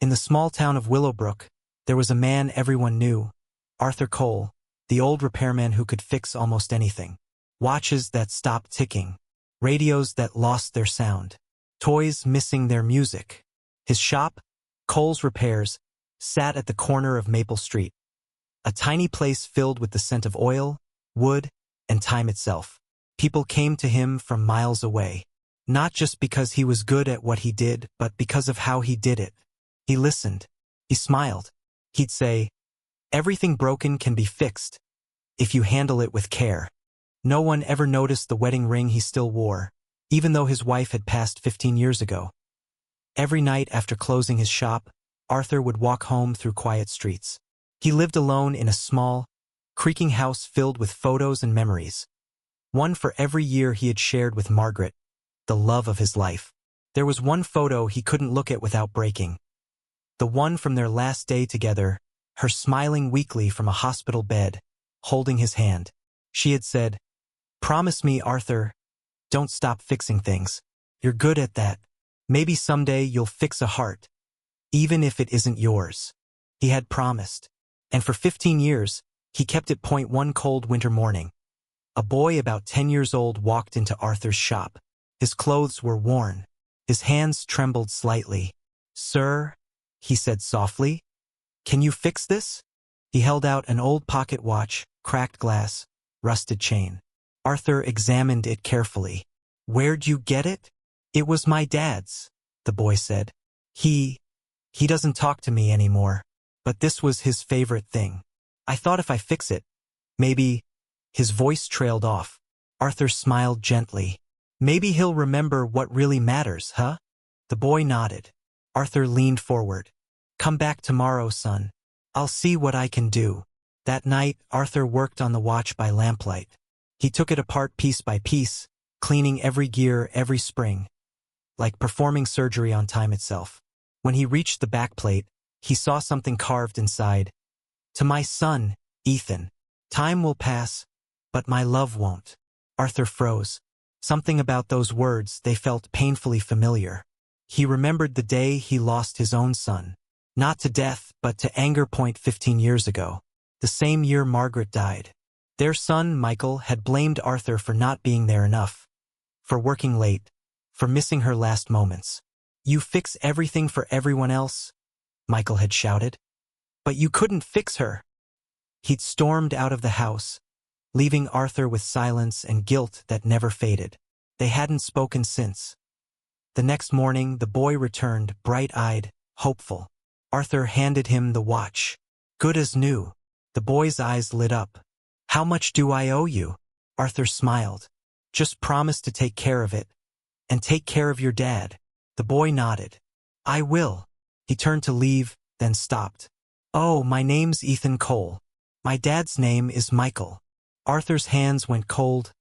In the small town of Willowbrook, there was a man everyone knew, Arthur Cole, the old repairman who could fix almost anything. Watches that stopped ticking, radios that lost their sound, toys missing their music. His shop, Cole's Repairs, sat at the corner of Maple Street, a tiny place filled with the scent of oil, wood, and time itself. People came to him from miles away, not just because he was good at what he did, but because of how he did it. He listened. He smiled. He'd say, "Everything broken can be fixed if you handle it with care." No one ever noticed the wedding ring he still wore, even though his wife had passed 15 years ago. Every night after closing his shop, Arthur would walk home through quiet streets. He lived alone in a small, creaking house filled with photos and memories. One for every year he had shared with Margaret, the love of his life. There was one photo he couldn't look at without breaking. The one from their last day together, her smiling weakly from a hospital bed, holding his hand. She had said, "Promise me, Arthur, don't stop fixing things. You're good at that. Maybe someday you'll fix a heart, even if it isn't yours." He had promised, and for 15 years, he kept it. One cold winter morning, a boy about 10 years old walked into Arthur's shop. His clothes were worn. His hands trembled slightly. "Sir," he said softly, "can you fix this?" He held out an old pocket watch, cracked glass, rusted chain. Arthur examined it carefully. "Where'd you get it?" "It was my dad's," the boy said. He doesn't talk to me anymore, but this was his favorite thing. I thought if I fix it, maybe—" His voice trailed off. Arthur smiled gently. "Maybe he'll remember what really matters, huh?" The boy nodded. Arthur leaned forward. "Come back tomorrow, son. I'll see what I can do." That night, Arthur worked on the watch by lamplight. He took it apart piece by piece, cleaning every gear every spring, like performing surgery on time itself. When he reached the backplate, he saw something carved inside. "To my son, Ethan. Time will pass, but my love won't." Arthur froze. Something about those words, they felt painfully familiar. He remembered the day he lost his own son. Not to death, but to anger. 15 years ago. The same year Margaret died. Their son, Michael, had blamed Arthur for not being there enough, for working late, for missing her last moments. "You fix everything for everyone else," Michael had shouted. "But you couldn't fix her." He'd stormed out of the house, leaving Arthur with silence and guilt that never faded. They hadn't spoken since. The next morning, the boy returned, bright-eyed, hopeful. Arthur handed him the watch. "Good as new." The boy's eyes lit up. "How much do I owe you?" Arthur smiled. "Just promise to take care of it, and take care of your dad." The boy nodded. "I will." He turned to leave, then stopped. "Oh, my name's Ethan Cole. My dad's name is Michael." Arthur's hands went cold.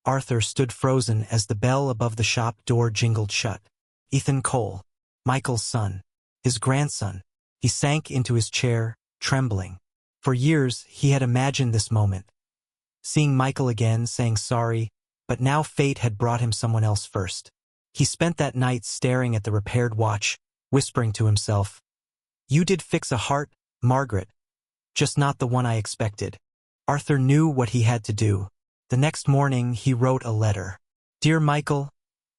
Arthur stood frozen as the bell above the shop door jingled shut. Ethan Cole, Michael's son, his grandson. He sank into his chair, trembling. For years, he had imagined this moment. Seeing Michael again, saying sorry, but now fate had brought him someone else first. He spent that night staring at the repaired watch, whispering to himself, "You did fix a heart, Margaret. Just not the one I expected." Arthur knew what he had to do. The next morning, he wrote a letter. "Dear Michael,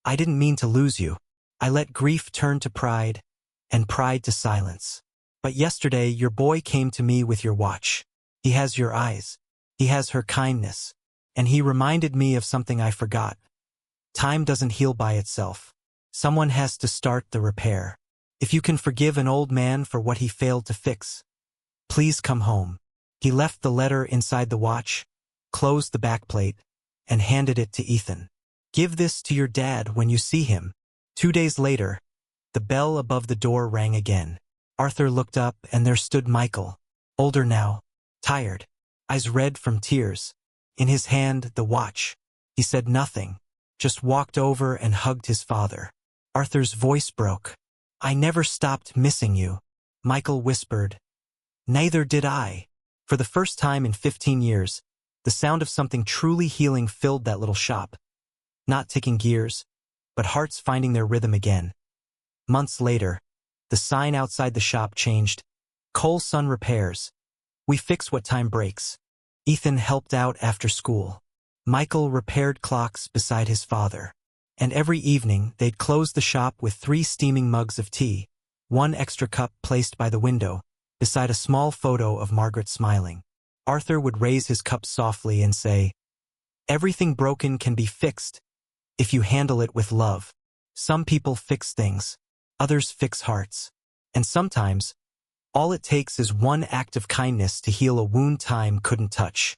I didn't mean to lose you. I let grief turn to pride, and pride to silence. But yesterday, your boy came to me with your watch. He has your eyes. He has her kindness. And he reminded me of something I forgot. Time doesn't heal by itself. Someone has to start the repair. If you can forgive an old man for what he failed to fix, please come home." He left the letter inside the watch, closed the backplate, and handed it to Ethan. "Give this to your dad when you see him." 2 days later, the bell above the door rang again. Arthur looked up and there stood Michael, older now, tired, eyes red from tears. In his hand, the watch. He said nothing, just walked over and hugged his father. Arthur's voice broke. "I never stopped missing you," Michael whispered. "Neither did I." For the first time in 15 years, the sound of something truly healing filled that little shop. Not ticking gears, but hearts finding their rhythm again. Months later, The sign outside the shop changed. Cole Son Repairs. We fix what time breaks. Ethan helped out after school. Michael repaired clocks beside his father. And every evening, they'd close the shop with 3 steaming mugs of tea, 1 extra cup placed by the window, beside a small photo of Margaret smiling. Arthur would raise his cup softly and say, "Everything broken can be fixed if you handle it with love. Some people fix things, others fix hearts. And sometimes, all it takes is one act of kindness to heal a wound time couldn't touch."